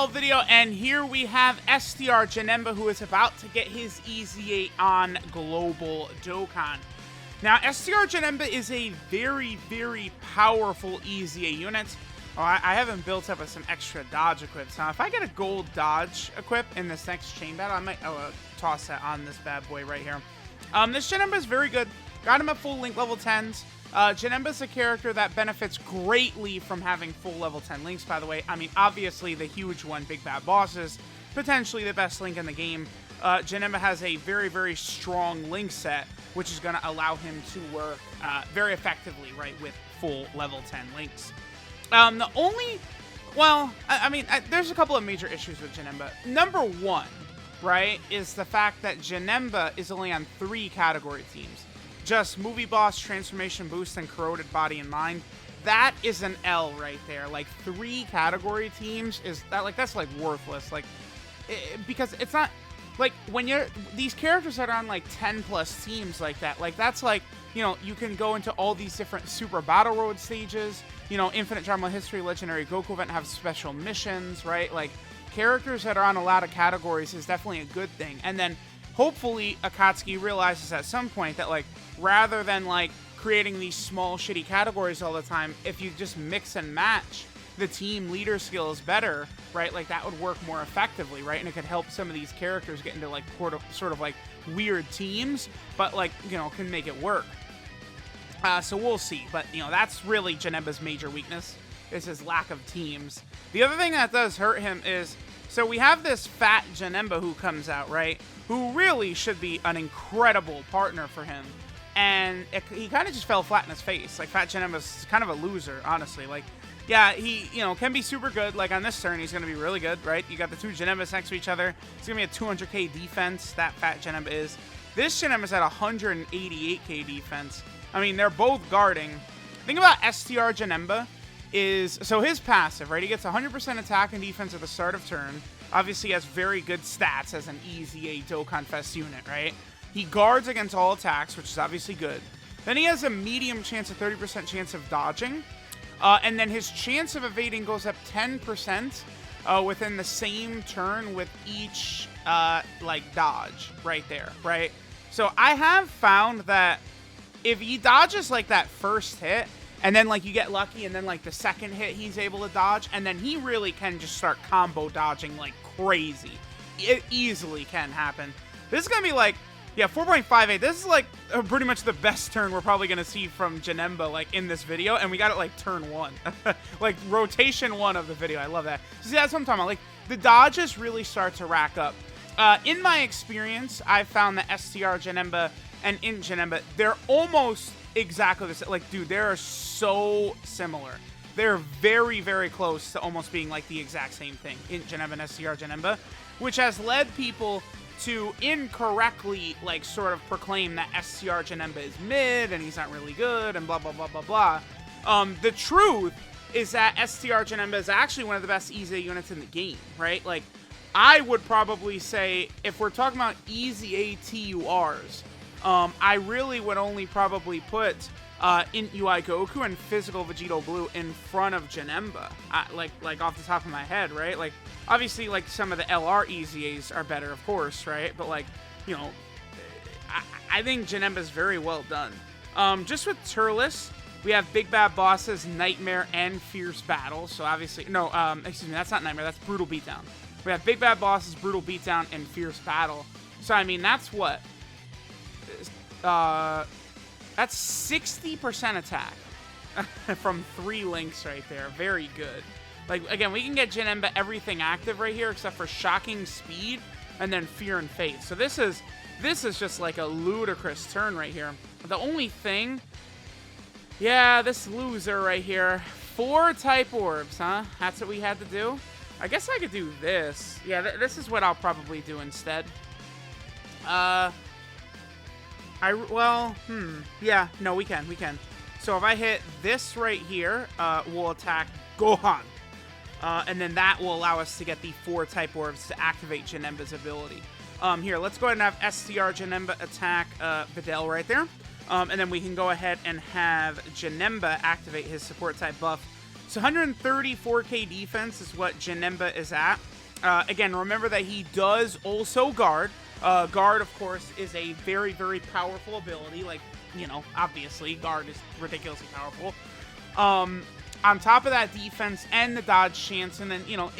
video, and here we have STR Janemba, who is about to get his EZA on Global Dokkan. Now, STR Janemba is a very, very powerful EZA unit. Oh, I haven't built up with some extra dodge equips. Now, if I get a gold dodge equip in this next chain battle, I might toss that on this bad boy right here. This Janemba is very good. Got him at full link level 10s. Janemba's a character that benefits greatly from having full level 10 links, by the way. I mean, obviously, the huge one, Big Bad Bosses, potentially the best link in the game. Janemba has a very, very strong link set, which is going to allow him to work very effectively, right, with full level 10 links. The only, well, there's a couple of major issues with Janemba. Number one, right, is the fact that Janemba is only on 3 category teams. Just Movie Boss, Transformation Boost, and Corroded Body and Mind. That is an L right there. Like, 3 category teams is that, like, that's like worthless. Like, because it's not like when you're these characters that are on like 10 plus teams like that. Like, that's like, you know, you can go into all these different Super Battle Road stages. You know, Infinite Drama History, Legendary Goku event have special missions, right? Like, characters that are on a lot of categories is definitely a good thing. And then hopefully Akatsuki realizes at some point that, like, rather than like creating these small shitty categories all the time, if you just mix and match the team leader skills better, right, like that would work more effectively, right? And it could help some of these characters get into like sort of like weird teams, but like, you know, can make it work. So we'll see, but you know, that's really Janemba's major weakness, is his lack of teams. The other thing that does hurt him is, so we have this fat Janemba who comes out, right, who really should be an incredible partner for him. And he kind of just fell flat in his face. Like, Fat Janemba's kind of a loser, honestly. Like, yeah, he, you know, can be super good. Like, on this turn, he's going to be really good, right? You got the 2 Janembas next to each other. It's going to be a 200k defense, that Fat Janemba is. This Janemba's at 188k defense. I mean, they're both guarding. The thing about STR Janemba is, so his passive, right? He gets 100% attack and defense at the start of turn. Obviously, he has very good stats as an EZA Dokkan Fest unit, right? He guards against all attacks, which is obviously good. Then he has a medium chance, a 30% chance of dodging. And then his chance of evading goes up 10% within the same turn with each, like, dodge right there, right? So I have found that if he dodges, like, that first hit, and then, like, you get lucky, and then, like, the second hit he's able to dodge, and then he really can just start combo dodging like crazy. It easily can happen. This is going to be, like, yeah, 4.58. This is, like, pretty much the best turn we're probably going to see from Janemba, like, in this video. And we got it, like, turn 1. Like, rotation 1 of the video. I love that. So, see, that's what I'm talking about. Like, the dodges really start to rack up. In my experience, I've found that STR Janemba and Int Janemba, they're almost exactly the same. Like, dude, they're so similar. They're very, very close to almost being, like, the exact same thing. Int Janemba and STR Janemba, which has led people to incorrectly, like, sort of proclaim that STR Janemba is mid and he's not really good and blah, blah, blah, blah, blah. The truth is that STR Janemba is actually one of the best EZA units in the game, right? Like, I would probably say, if we're talking about EZA TURs, I really would only probably put Int UI Goku and Physical Vegito Blue in front of Janemba, like off the top of my head, right? Like, obviously, like, some of the LR EZAs are better, of course, right? But, like, you know, I think Janemba's very well done. Just with Turles, we have Big Bad Bosses, Nightmare, and Fierce Battle. So, obviously, no, excuse me, that's not Nightmare, that's Brutal Beatdown. We have Big Bad Bosses, Brutal Beatdown, and Fierce Battle. So, I mean, that's what? That's 60% attack from 3 links right there. Very good. Like, again, we can get Janemba everything active right here except for Shocking Speed and then Fear and Faith. So this is just like a ludicrous turn right here. The only thing, yeah, this loser right here. 4 type orbs, huh? That's what we had to do? I guess I could do this. Yeah, this is what I'll probably do instead. Yeah, no, we can. So if I hit this right here, we'll attack Gohan. And then that will allow us to get the 4 type orbs to activate Janemba's ability. Here, let's go ahead and have STR Janemba attack Videl right there. And then we can go ahead and have Janemba activate his support type buff. So 134k defense is what Janemba is at. Again, remember that he does also guard. Guard, of course, is a very, very powerful ability. Like, you know, obviously, guard is ridiculously powerful. On top of that, defense and the dodge chance, and then, you know,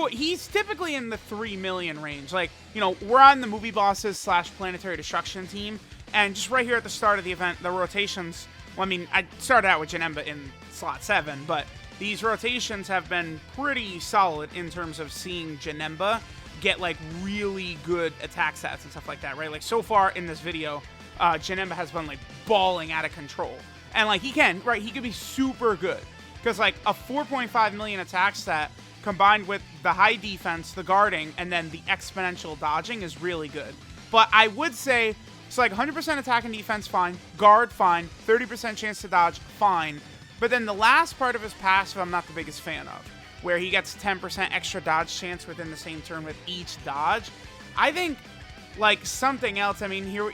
he's typically in the 3 million range. Like, you know, we're on the movie bosses / planetary destruction team, and just right here at the start of the event, the rotations, well, I mean, I started out with Janemba in slot 7, but these rotations have been pretty solid in terms of seeing Janemba get, like, really good attack stats and stuff like that, right? Like, so far in this video, Janemba has been, like, balling out of control. And, like, he can, right, he could be super good. Because, like, a 4.5 million attack stat combined with the high defense, the guarding, and then the exponential dodging is really good. But I would say, it's like 100% attack and defense, fine. Guard, fine. 30% chance to dodge, fine. But then the last part of his passive, I'm not the biggest fan of, where he gets 10% extra dodge chance within the same turn with each dodge. I think, like, something else, I mean, here,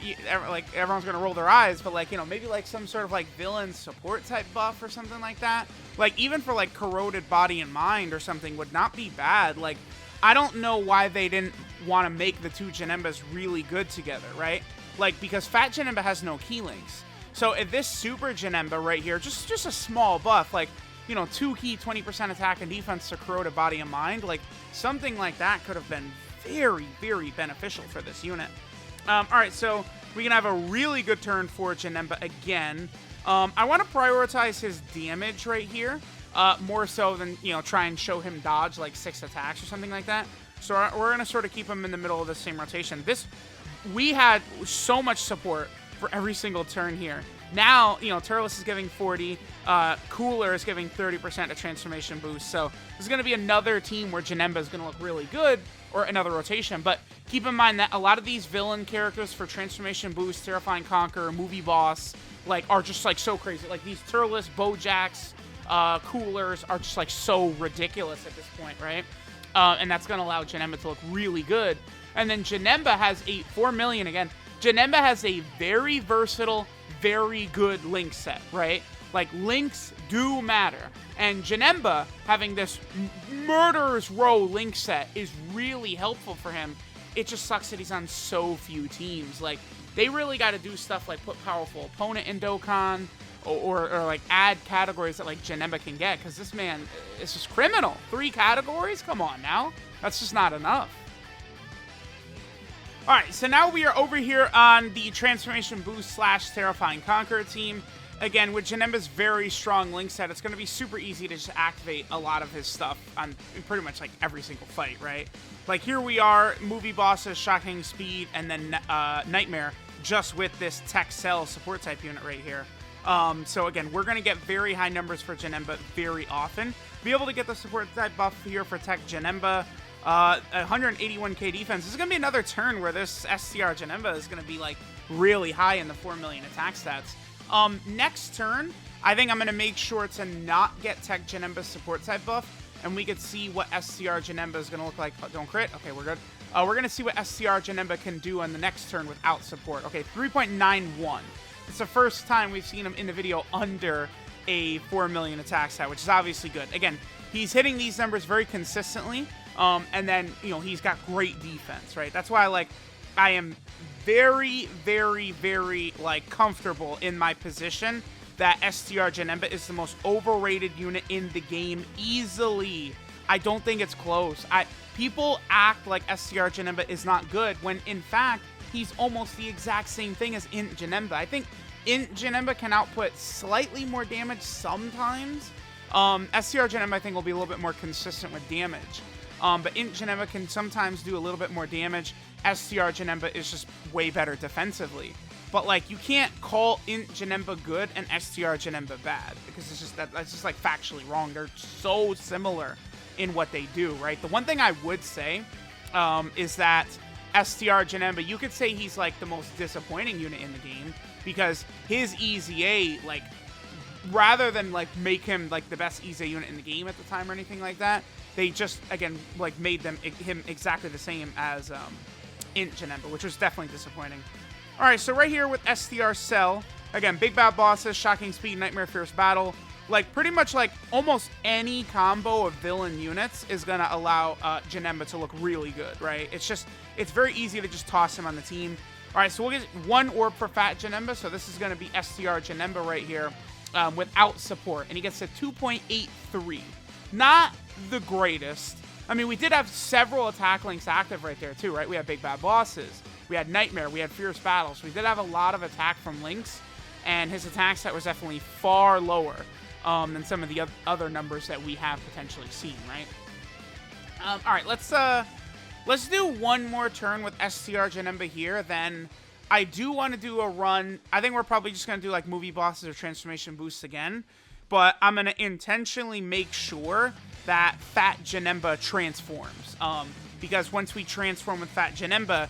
like, everyone's going to roll their eyes, but, like, you know, maybe, like, some sort of, like, villain support type buff or something like that. Like, even for, like, corroded body and mind or something would not be bad. Like, I don't know why they didn't want to make the two Janembas really good together, right? Like, because Fat Janemba has no key links. So if this Super Janemba right here, just a small buff, like, you know, 2 key, 20% attack and defense to corroded body and mind, like, something like that could have been very, very beneficial for this unit. All right, so we can have a really good turn for Janemba again. I want to prioritize his damage right here, more so than, you know, try and show him dodge like 6 attacks or something like that. So we're going to sort of keep him in the middle of the same rotation. We had so much support for every single turn here. Now, you know, Turles is giving 40, Cooler is giving 30% of transformation boost, so this is going to be another team where Janemba is going to look really good, or another rotation, but keep in mind that a lot of these villain characters for transformation boost, Terrifying Conqueror, Movie Boss, like, are just, like, so crazy. Like, these Turles, Bojacks, Coolers are just, like, so ridiculous at this point, right? And that's going to allow Janemba to look really good. And then Janemba has 4 million again. Janemba has a very versatile, very good link set, right? Like, links do matter. And Janemba having this murderer's row link set is really helpful for him. It just sucks that he's on so few teams. Like, they really got to do stuff like put powerful opponent in Dokkan, or like add categories that like Janemba can get, because this man is just criminal. 3 categories? Come on now. That's just not enough. Alright, so now we are over here on the Transformation Boost / Terrifying Conqueror team. Again, with Janemba's very strong link set, it's going to be super easy to just activate a lot of his stuff on pretty much like every single fight, right? Like, here we are, Movie Bosses, Shocking Speed, and then Nightmare, just with this Tech Cell support type unit right here. So again, we're going to get very high numbers for Janemba very often. Be able to get the support type buff here for Tech Janemba. 181k defense. This is going to be another turn where this STR Janemba is going to be, like, really high in the 4 million attack stats. Next turn, I think I'm going to make sure to not get Tech Janemba's support type buff, and we could see what STR Janemba is going to look like. Oh, don't crit? Okay, we're good. We're going to see what STR Janemba can do on the next turn without support. Okay, 3.91. It's the first time we've seen him in the video under a 4 million attack stat, which is obviously good. Again, he's hitting these numbers very consistently. And then, you know, he's got great defense, right? That's why, like, I am very, very, very, like, comfortable in my position that STR Janemba is the most overrated unit in the game easily. I don't think it's close. People act like STR Janemba is not good when, in fact, he's almost the exact same thing as Int Janemba. I think Int Janemba can output slightly more damage sometimes. STR Janemba, I think, will be a little bit more consistent with damage. But Int Janemba can sometimes do a little bit more damage. STR Janemba is just way better defensively. But, like, you can't call Int Janemba good and STR Janemba bad, because it's just that's just, like, factually wrong. They're so similar in what they do, right? The one thing I would say is that STR Janemba, you could say he's, like, the most disappointing unit in the game, because his EZA, like, rather than, like, make him, like, the best EZA unit in the game at the time or anything like that, they just, again, like, made him exactly the same as Int Janemba, which was definitely disappointing. All right, so right here with STR Cell, again, Big Bad Bosses, Shocking Speed, Nightmare Fierce Battle. like pretty much like almost any combo of villain units is going to allow Janemba to look really good, right? It's very easy to just toss him on the team. All right, so we'll get 1 orb for Fat Janemba, so this is going to be STR Janemba right here without support, and he gets a 2.83. Not the greatest. I mean, we did have several attack links active right there too, right? We had Big Bad Bosses, we had Nightmare, we had Fierce Battles. We did have a lot of attack from links, and his attack set was definitely far lower than some of the other numbers that we have potentially seen, right? All right, let's do one more turn with STR Janemba here. Then I do want to do a run. I think we're probably just going to do like movie bosses or transformation boosts again. But I'm going to intentionally make sure that Fat Janemba transforms. Because once we transform with Fat Janemba,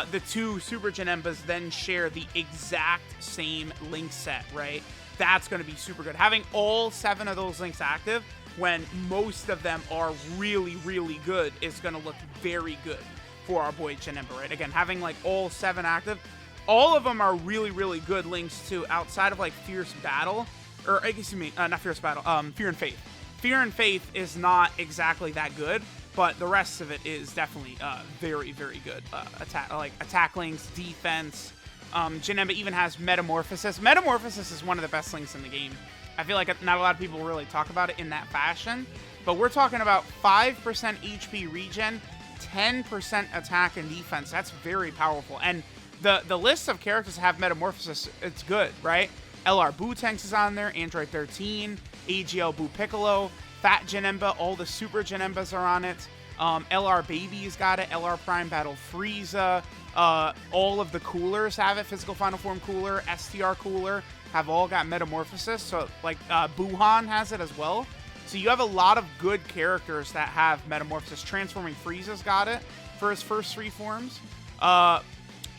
the 2 Super Janembas then share the exact same link set, right? That's going to be super good. Having all 7 of those links active when most of them are really, really good is going to look very good for our boy Janemba, right? Again, having like all 7 active, all of them are really, really good links too, outside of like Fierce Battle, or excuse me, not Fierce Battle, Fear and Faith. Fear and Faith is not exactly that good, but the rest of it is definitely very, very good. Attack links, defense. Janemba even has Metamorphosis. Metamorphosis is one of the best links in the game. I feel like not a lot of people really talk about it in that fashion, but we're talking about 5% HP regen, 10% attack and defense. That's very powerful. And the list of characters that have Metamorphosis, it's good, right? LR Boo Tanks is on there, Android 13, AGL Boo Piccolo, Fat Janemba, all the Super Janembas are on it. LR Baby's got it, LR Prime Battle Frieza, all of the coolers have it, Physical Final Form Cooler, STR Cooler, have all got Metamorphosis, so like Buhan has it as well. So you have a lot of good characters that have Metamorphosis. Transforming Frieza's got it for his first 3 forms.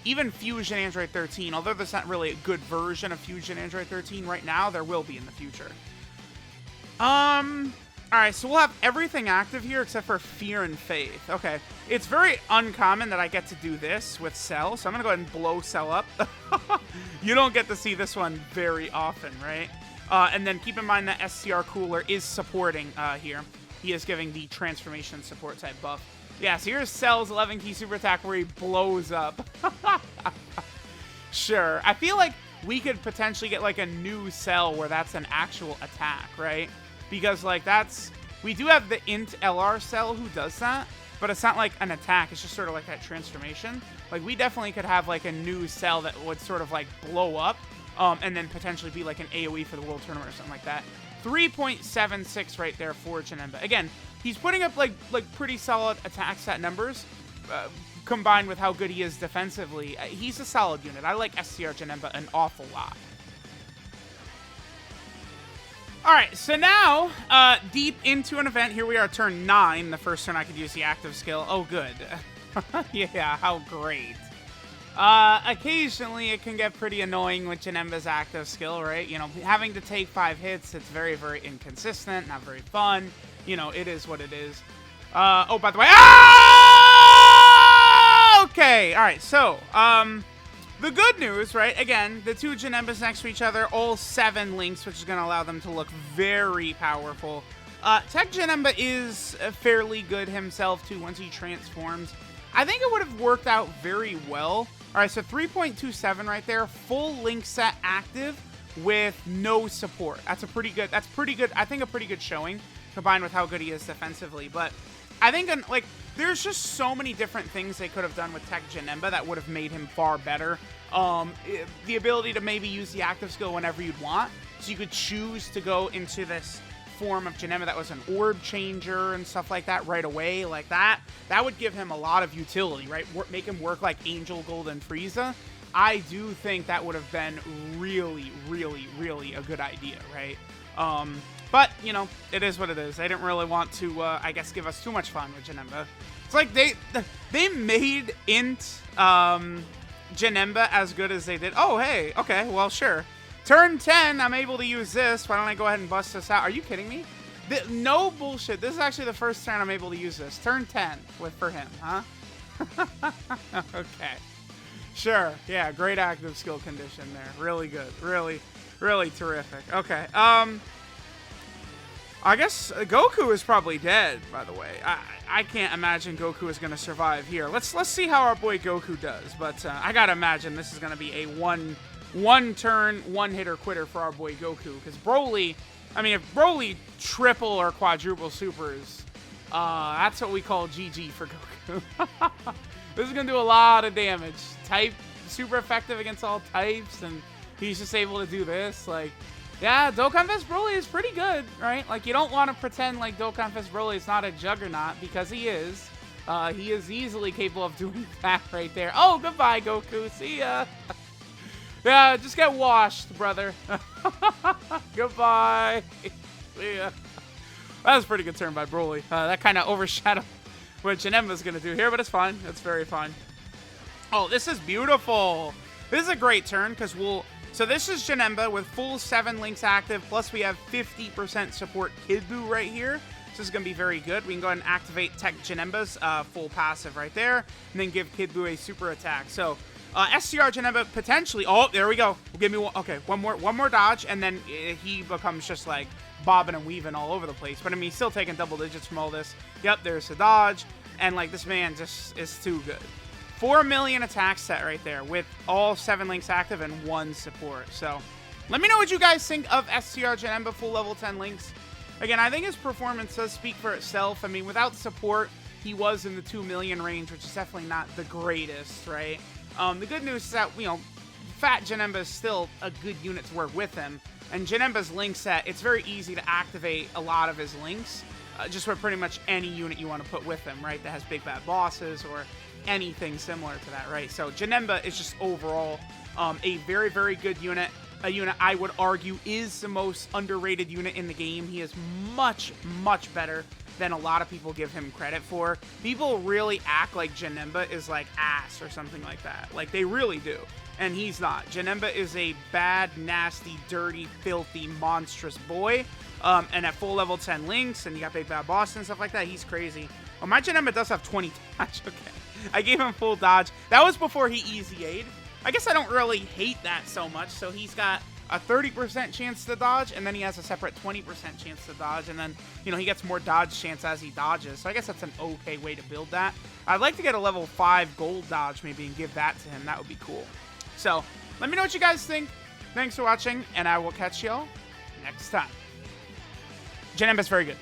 Even Fusion Android 13, although there's not really a good version of Fusion Android 13 right now, there will be in the future. Alright, so we'll have everything active here except for Fear and Faith. Okay, it's very uncommon that I get to do this with Cell, so I'm going to go ahead and blow Cell up. You don't get to see this one very often, right? And then keep in mind that STR Cooler is supporting here. He is giving the transformation support type buff. Yeah, so here's Cell's 11 key super attack where he blows up. Sure. I feel like we could potentially get like a new Cell where that's an actual attack, right? Because like we do have the int LR Cell who does that, but it's not like an attack. It's just sort of like that transformation. Like we definitely could have like a new Cell that would sort of like blow up and then potentially be like an AoE for the World Tournament or something like that. 3.76 right there for Janemba. Again, he's putting up like pretty solid attack stat numbers, combined with how good he is defensively. He's a solid unit. I like STR Janemba an awful lot. All right, so now deep into an event. Here we are, turn 9. The first turn I could use the active skill. Oh, good. Yeah, how great. Occasionally it can get pretty annoying with Janemba's active skill, right? You know, having to take 5 hits, it's very, very inconsistent, not very fun. You know, it is what it is. Oh, by the way, okay, all right, so, the good news, right, again, the 2 Janembas next to each other, all 7 links, which is going to allow them to look very powerful. Tech Janemba is fairly good himself, too, once he transforms. I think it would have worked out very well. All right, so 3.27 right there, full link set active with no support. That's pretty good. I think a pretty good showing combined with how good he is defensively. But I think like there's just so many different things they could have done with Tech Janemba that would have made him far better. The ability to maybe use the active skill whenever you'd want. So you could choose to go into this form of Janemba that was an orb changer and stuff like that right away, like that would give him a lot of utility, right? Make him work like Angel Gold and Frieza. I do think that would have been really, really, really a good idea, right? But, you know, it is what it is. They didn't really want to, I guess, give us too much fun with Janemba. It's like they made int Janemba as good as they did. Oh, hey, okay, well, sure. Turn 10, I'm able to use this. Why don't I go ahead and bust this out? Are you kidding me? No bullshit. This is actually the first turn I'm able to use this. Turn 10 for him, huh? Okay. Sure. Yeah, great active skill condition there. Really good. Really, really terrific. Okay. I guess Goku is probably dead, by the way. I can't imagine Goku is going to survive here. Let's see how our boy Goku does. But I got to imagine this is going to be a one-turn, one-hitter quitter for our boy Goku. Because Broly, I mean, if Broly triple or quadruple supers, that's what we call GG for Goku. This is going to do a lot of damage. Type, super effective against all types, and he's just able to do this. Like, yeah, Dokkan vs Broly is pretty good, right? Like, you don't want to pretend like Dokkan vs Broly is not a juggernaut, because he is. He is easily capable of doing that right there. Oh, goodbye, Goku. See ya. Yeah, just get washed, brother. Goodbye. See ya. That was a pretty good turn by Broly. That kind of overshadowed what Janemba's going to do here, but it's fine. It's very fine. Oh, this is beautiful. This is a great turn, because we'll... So this is Janemba with full 7 links active, plus we have 50% support Kid Buu right here. So this is going to be very good. We can go ahead and activate Tech Janemba's full passive right there, and then give Kid Buu a super attack. So STR Janemba potentially... Oh, there we go. Give me one... Okay, one more dodge, and then he becomes just like bobbing and weaving all over the place. But I mean, he's still taking double digits from all this. Yep, there's the dodge, and like this man just is too good. 4 million attack set right there with all 7 links active and 1 support. So let me know what you guys think of STR Janemba full level 10 links. Again, I think his performance does speak for itself. I mean, without support, he was in the 2 million range, which is definitely not the greatest, right? The good news is that, you know, Fat Janemba is still a good unit to work with him. And Janemba's link set, it's very easy to activate a lot of his links. Just with pretty much any unit you want to put with him, right? That has big bad bosses or anything similar to that, right? So Janemba is just overall a very, very good unit. A unit I would argue is the most underrated unit in the game. He is much, much better than a lot of people give him credit for. People really act like Janemba is like ass or something like that. Like, they really do. And he's not. Janemba is a bad, nasty, dirty, filthy, monstrous boy. And at full level 10 links, and you got big bad boss and stuff like that, he's crazy. Oh, my Janemba does have 20 dodge. Okay. I gave him full dodge. That was before he EZA'd. I guess I don't really hate that so much. So he's got a 30% chance to dodge, and then he has a separate 20% chance to dodge, and then, you know, he gets more dodge chance as he dodges. So I guess that's an okay way to build that. I'd like to get a level 5 gold dodge maybe and give that to him. That would be cool. So let me know what you guys think. Thanks for watching, and I will catch y'all next time. Janemba's very good.